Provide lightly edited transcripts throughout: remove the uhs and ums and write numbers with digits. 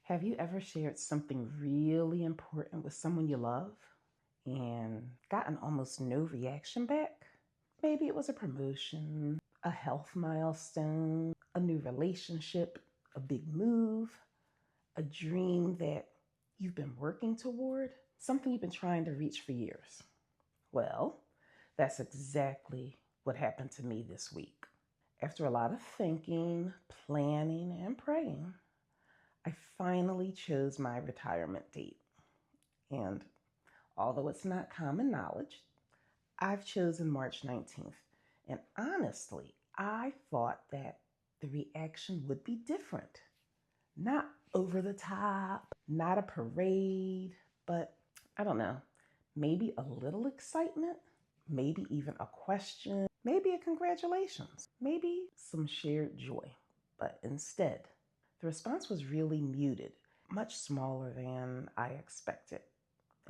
Have you ever shared something really important with someone you love and gotten almost no reaction back? Maybe it was a promotion, a health milestone, a new relationship, a big move, a dream that you've been working toward, something you've been trying to reach for years. Well, that's exactly what happened to me this week. After a lot of thinking, planning, and praying, I finally chose my retirement date. And although it's not common knowledge, I've chosen March 19th. And honestly, I thought that the reaction would be different. Not over the top, not a parade, but I don't know, maybe a little excitement, maybe even a question, maybe a congratulations, maybe some shared joy. But instead, the response was really muted, much smaller than I expected.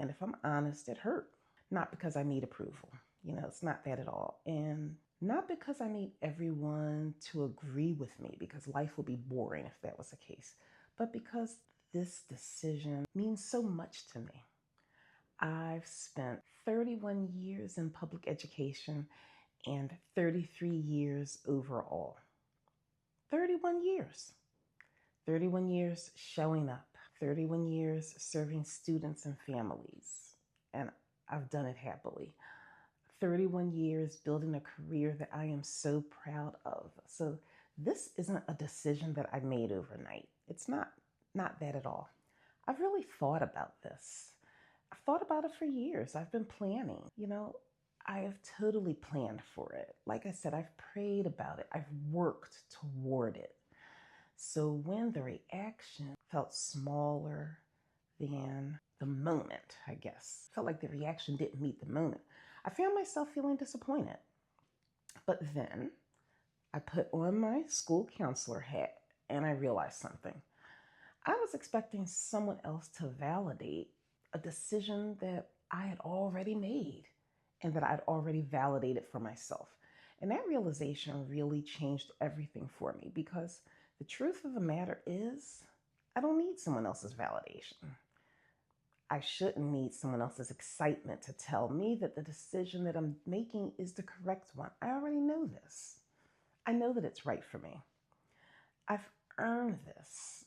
And if I'm honest, it hurt. Not because I need approval. It's not that at all. And not because I need everyone to agree with me, because life would be boring if that was the case, but because this decision means so much to me. I've spent 31 years in public education and 33 years overall. 31 years. 31 years showing up, 31 years serving students and families, and I've done it happily. 31 years building a career that I am so proud of. So this isn't a decision that I made overnight. It's not that at all. I've really thought about this. I've thought about it for years. I've been planning. I have totally planned for it. Like I said, I've prayed about it. I've worked toward it. So when the reaction felt smaller than the moment, I guess, felt like the reaction didn't meet the moment, I found myself feeling disappointed. But then I put on my school counselor hat and I realized something. I was expecting someone else to validate a decision that I had already made and that I'd already validated for myself. And that realization really changed everything for me, because the truth of the matter is, I don't need someone else's validation. I shouldn't need someone else's excitement to tell me that the decision that I'm making is the correct one. I already know this. I know that it's right for me. I've earned this.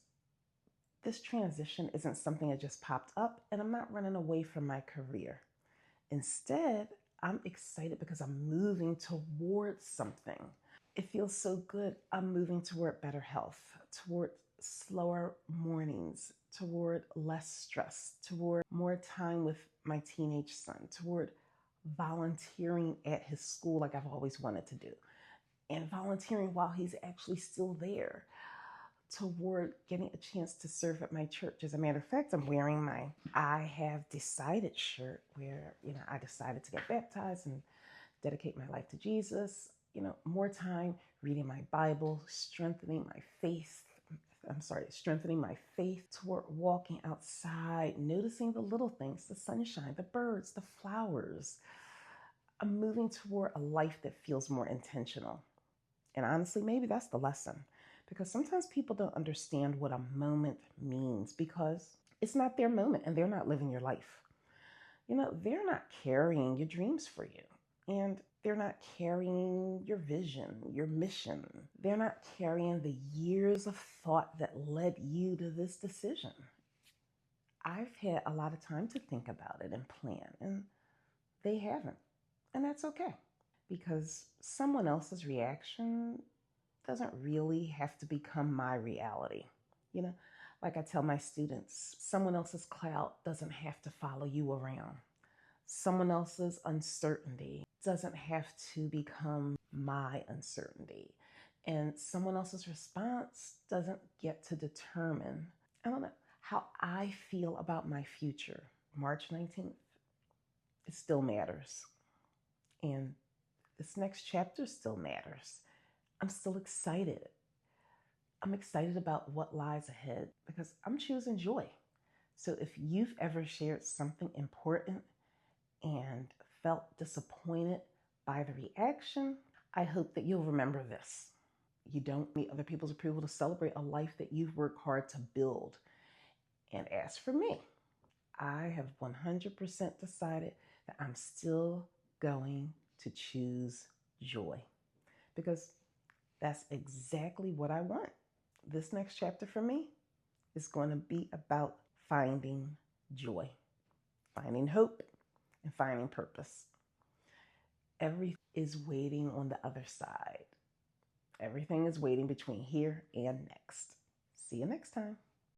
This transition isn't something that just popped up, and I'm not running away from my career. Instead, I'm excited because I'm moving towards something. It feels so good. I'm moving toward better health, toward slower mornings, toward less stress, toward more time with my teenage son, toward volunteering at his school like I've always wanted to do, and volunteering while he's actually still there, toward getting a chance to serve at my church. As a matter of fact, I'm wearing my I Have Decided shirt where, I decided to get baptized and dedicate my life to Jesus. More time reading my Bible, strengthening my faith toward walking outside, noticing the little things, the sunshine, the birds, the flowers. I'm moving toward a life that feels more intentional. And honestly, maybe that's the lesson, because sometimes people don't understand what a moment means because it's not their moment and they're not living your life. They're not carrying your dreams for you. And they're not carrying your vision, your mission. They're not carrying the years of thought that led you to this decision. I've had a lot of time to think about it and plan, and they haven't. And that's okay, because someone else's reaction doesn't really have to become my reality. Like I tell my students, someone else's cloud doesn't have to follow you around. Someone else's uncertainty doesn't have to become my uncertainty. And someone else's response doesn't get to determine, I don't know, how I feel about my future. March 19th, it still matters. And this next chapter still matters. I'm still excited. I'm excited about what lies ahead because I'm choosing joy. So if you've ever shared something important and felt disappointed by the reaction, I hope that you'll remember this. You don't need other people's approval to celebrate a life that you've worked hard to build. And as for me, I have 100% decided that I'm still going to choose joy because that's exactly what I want. This next chapter for me is going to be about finding joy, finding hope, and finding purpose. Everything is waiting on the other side. Everything is waiting between here and next. See you next time.